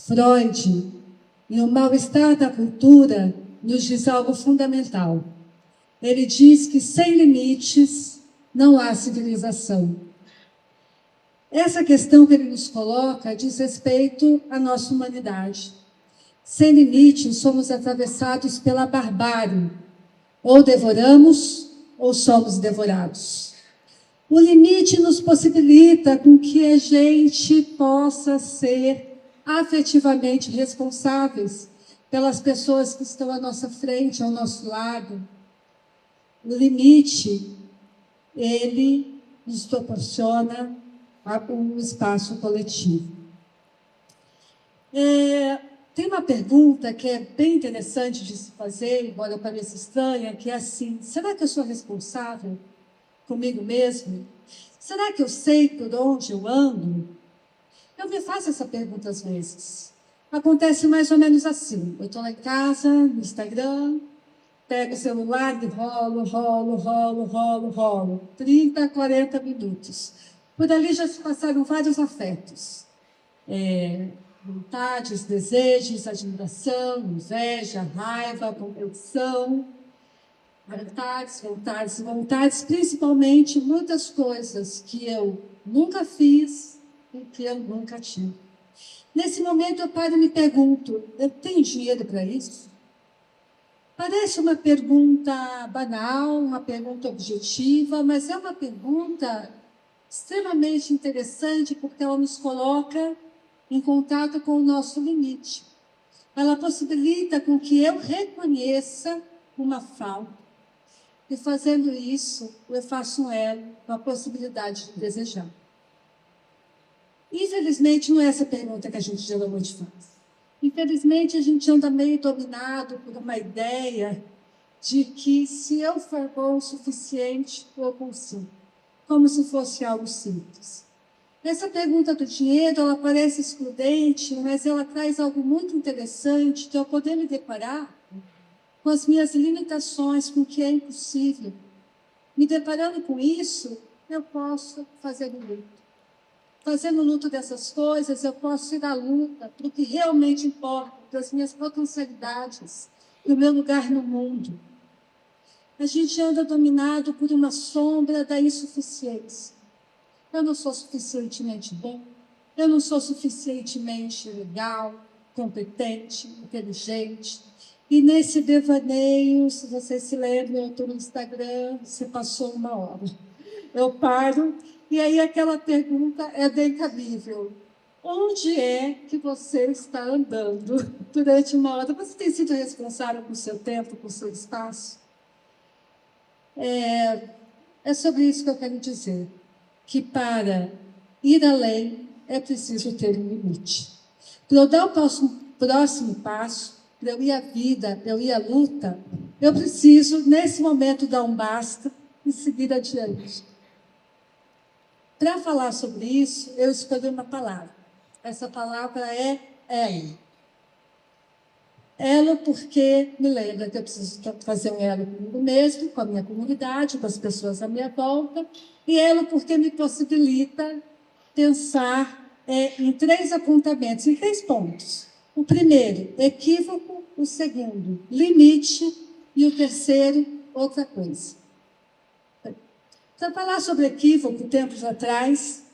Freud, em O Mal-Estar da Cultura, nos diz algo fundamental. Ele diz que sem limites não há civilização. Essa questão que ele nos coloca diz respeito à nossa humanidade. Sem limites, somos atravessados pela barbárie. Ou devoramos, ou somos devorados. O limite nos possibilita com que a gente possa ser afetivamente responsáveis pelas pessoas que estão à nossa frente, ao nosso lado. O limite, ele nos proporciona um espaço coletivo. Tem uma pergunta que é bem interessante de se fazer, embora pareça estranha, que é assim: será que eu sou responsável comigo mesmo? Será que eu sei por onde eu ando? Eu me faço essa pergunta às vezes. Acontece mais ou menos assim: eu estou lá em casa, no Instagram, pego o celular e rolo. 30, 40 minutos. Por ali já se passaram vários afetos. Vontades, desejos, admiração, inveja, raiva, competição. Vontades, principalmente muitas coisas que eu nunca fiz e que eu nunca tive. Nesse momento eu paro e me pergunto: eu tenho dinheiro para isso? Parece uma pergunta banal, uma pergunta objetiva, mas é uma pergunta extremamente interessante porque ela nos coloca em contato com o nosso limite. Ela possibilita com que eu reconheça uma falta. E fazendo isso, eu faço um elo com a possibilidade de desejar. Infelizmente, não é essa pergunta que a gente geralmente faz. Infelizmente, a gente anda meio dominado por uma ideia de que se eu for bom o suficiente, eu consigo. Como se fosse algo simples. Essa pergunta do dinheiro, ela parece excludente, mas ela traz algo muito interessante, de eu poder me deparar com as minhas limitações, com o que é impossível. Me deparando com isso, eu posso fazer o luto. Fazendo o luto dessas coisas, eu posso ir à luta para o que realmente importa, das minhas potencialidades, do meu lugar no mundo. A gente anda dominado por uma sombra da insuficiência. Eu não sou suficientemente bom, eu não sou suficientemente legal, competente, inteligente. E nesse devaneio, se vocês se lembram, eu estou no Instagram, se passou uma hora. Eu paro, e aí aquela pergunta é bem cabível. Onde é que você está andando durante uma hora? Você tem sido responsável por seu tempo, por seu espaço? É sobre isso que eu quero dizer. Que para ir além é preciso ter um limite. Para eu dar o próximo passo, para eu ir à vida, para eu ir à luta, eu preciso, nesse momento, dar um basta e seguir adiante. Para falar sobre isso, eu escolhi uma palavra. Essa palavra é elo. Elo porque me lembra que eu preciso fazer um elo comigo mesmo, com a minha comunidade, com as pessoas à minha volta. E elo porque me possibilita pensar em 3 apontamentos, em 3 pontos. O primeiro, equívoco. O segundo, limite. E o terceiro, outra coisa. Para falar sobre equívoco, tempos atrás,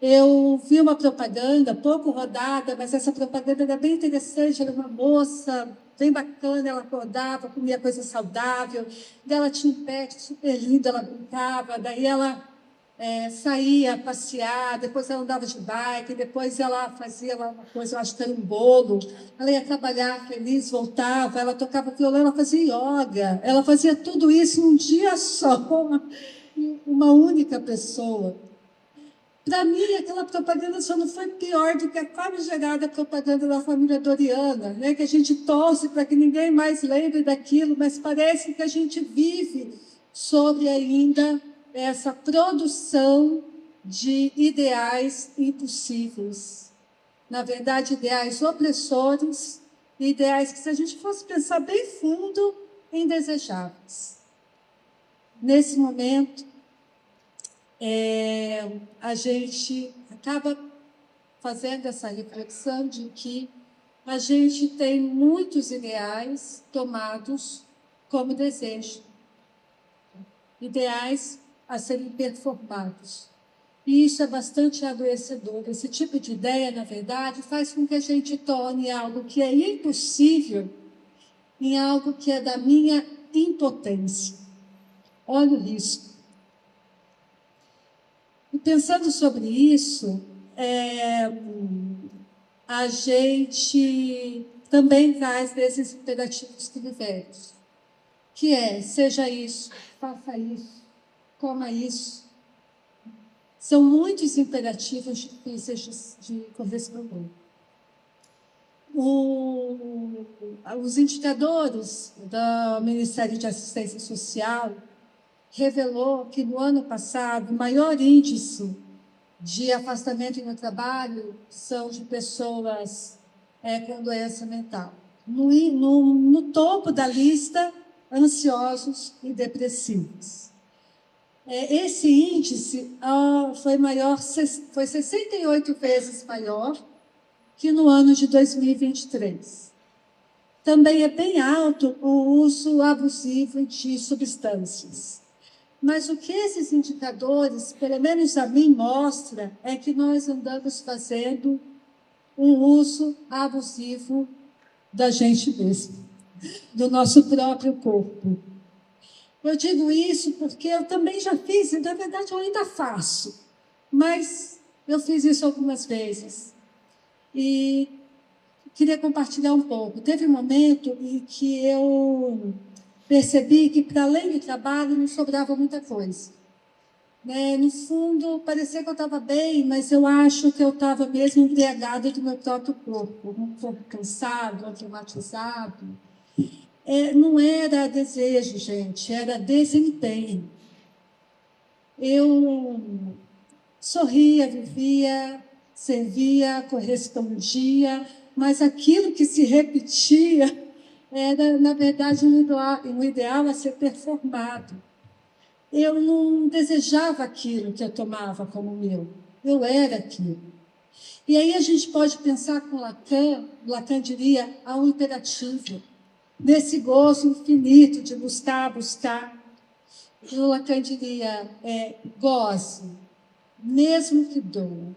eu vi uma propaganda, pouco rodada, mas essa propaganda era bem interessante. Era uma moça bem bacana, ela acordava, comia coisa saudável, daí ela tinha um pet super lindo, ela brincava, daí ela saía passear, depois ela andava de bike, depois ela fazia uma coisa, eu acho que era um bolo, ela ia trabalhar feliz, voltava, ela tocava violão, ela fazia yoga, ela fazia tudo isso num dia só, uma única pessoa. Para mim, aquela propaganda só não foi pior do que a famigerada propaganda da família Doriana, né? Que a gente torce para que ninguém mais lembre daquilo, mas parece que a gente vive sobre ainda essa produção de ideais impossíveis. Na verdade, ideais opressores, ideais que, se a gente fosse pensar bem fundo, indesejáveis. Nesse momento, a gente acaba fazendo essa reflexão de que a gente tem muitos ideais tomados como desejo, ideais a serem performados. E isso é bastante adoecedor. Esse tipo de ideia, na verdade, faz com que a gente torne algo que é impossível em algo que é da minha impotência. Olha o risco. E pensando sobre isso, a gente também traz desses imperativos trivérios, que é, seja isso, faça isso, coma isso. São muitos imperativos difíceis de corresponder. Os indicadores do Ministério de Assistência Social revelou que, no ano passado, o maior índice de afastamento no trabalho são de pessoas com doença mental. No topo da lista, ansiosos e depressivos. Esse índice foi 68 vezes maior que no ano de 2023. Também é bem alto o uso abusivo de substâncias. Mas o que esses indicadores, pelo menos a mim, mostram é que nós andamos fazendo um uso abusivo da gente mesmo, do nosso próprio corpo. Eu digo isso porque eu também já fiz, e na verdade eu ainda faço, mas eu fiz isso algumas vezes. E queria compartilhar um pouco. Teve um momento em que eu percebi que, para além do trabalho, não sobrava muita coisa. No fundo, parecia que eu estava bem, mas eu acho que eu estava mesmo embriagada do meu próprio corpo, um corpo cansado, traumatizado. Não era desejo, gente, era desempenho. Eu sorria, vivia, servia, correspondia, mas aquilo que se repetia era, na verdade, um ideal a ser performado. Eu não desejava aquilo que eu tomava como meu, eu era aquilo. E aí a gente pode pensar com Lacan diria, há um imperativo, nesse gozo infinito de buscar. E o Lacan diria, goze, mesmo que doa.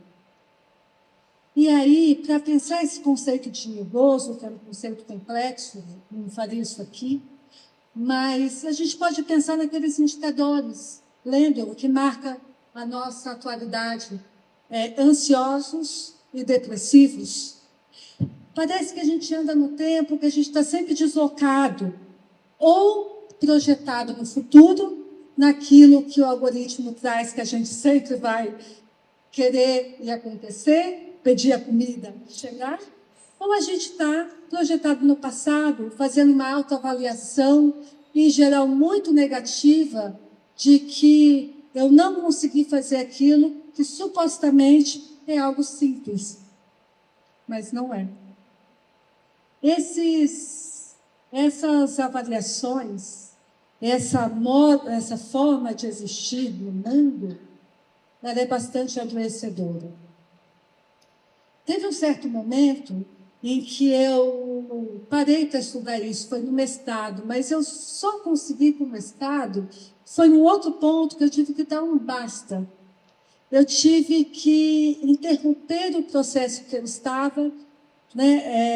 E aí, para pensar esse conceito de gozo, que é um conceito complexo, não faria isso aqui, mas a gente pode pensar naqueles indicadores, lembram, que marca a nossa atualidade, ansiosos e depressivos. Parece que a gente anda no tempo, que a gente está sempre deslocado, ou projetado no futuro, naquilo que o algoritmo traz, que a gente sempre vai querer e acontecer, pedir a comida, chegar, ou a gente está projetado no passado, fazendo uma autoavaliação, em geral muito negativa, de que eu não consegui fazer aquilo que supostamente é algo simples, mas não é. Essas avaliações, essa forma de existir no mundo, ela é bastante adoecedora. Teve um certo momento em que eu parei para estudar isso, foi no mestrado, mas eu só consegui com o mestrado, foi num outro ponto que eu tive que dar um basta. Eu tive que interromper o processo que eu estava,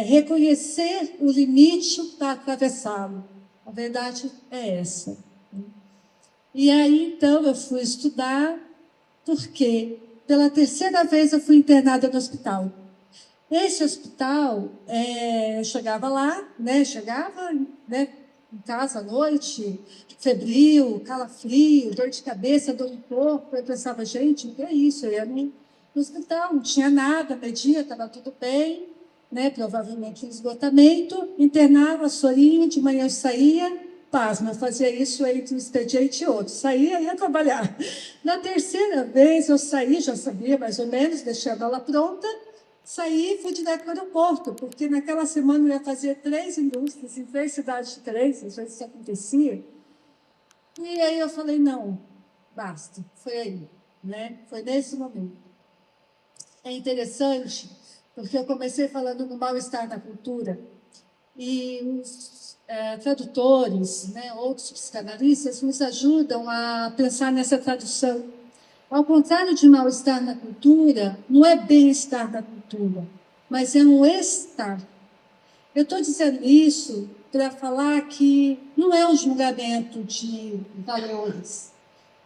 reconhecer o limite para atravessá-lo. A verdade é essa. E aí, então, eu fui estudar, porque pela terceira vez eu fui internada no hospital. Esse hospital, eu chegava lá, em casa à noite, febril, calafrio, dor de cabeça, dor no corpo. Eu pensava, gente, o que é isso? Eu ia no hospital, não tinha nada, media, estava tudo bem, provavelmente esgotamento, internava, sorinho, de manhã eu saía, pasma, eu fazia isso entre um expediente e outro, saía e ia trabalhar. Na terceira vez eu saí, já sabia mais ou menos, deixei a mala pronta, saí e fui direto para o aeroporto, porque naquela semana eu ia fazer 3 indústrias, em 3 cidades diferentes, às vezes isso acontecia. E aí eu falei, não, basta, foi aí, foi nesse momento. É interessante, porque eu comecei falando do mal-estar na cultura, e os tradutores, né, outros psicanalistas, nos ajudam a pensar nessa tradução. Ao contrário de mal-estar na cultura, não é bem-estar na cultura, mas é um estar. Eu estou dizendo isso para falar que não é um julgamento de valores.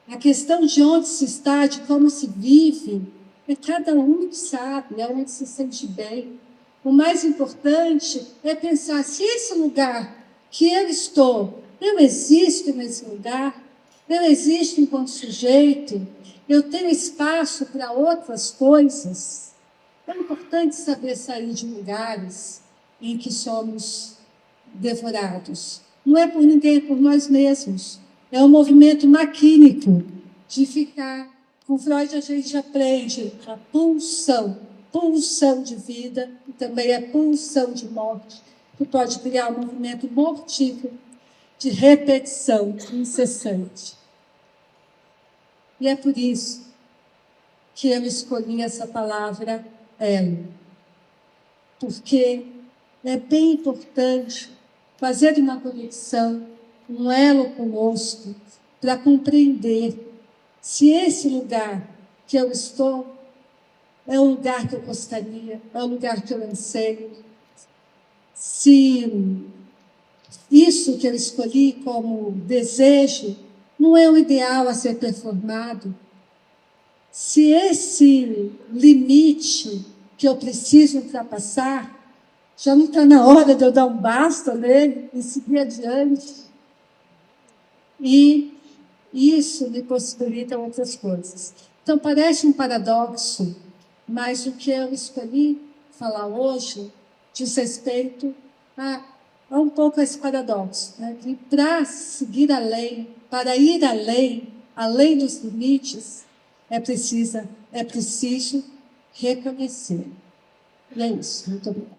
A questão de onde se está, de como se vive, é cada um que sabe, é onde se sente bem. O mais importante é pensar se esse lugar que eu estou, eu existo nesse lugar, eu existo enquanto sujeito, eu tenho espaço para outras coisas. É importante saber sair de lugares em que somos devorados. Não é por ninguém, é por nós mesmos. É um movimento maquínico de ficar. Com Freud a gente aprende a pulsão de vida e também a pulsão de morte, que pode criar um movimento mortífero de repetição incessante. E é por isso que eu escolhi essa palavra elo, porque é bem importante fazer uma conexão, um elo conosco, para compreender se esse lugar que eu estou é um lugar que eu gostaria, é um lugar que eu anseio, se isso que eu escolhi como desejo não é um ideal a ser performado, se esse limite que eu preciso ultrapassar já não está na hora de eu dar um basta nele e seguir adiante. E isso me possibilita outras coisas. Então, parece um paradoxo, mas o que eu escolhi falar hoje diz respeito a um pouco esse paradoxo. Né? E para seguir além, para ir além dos limites, é preciso reconhecer. E é isso. Muito obrigada.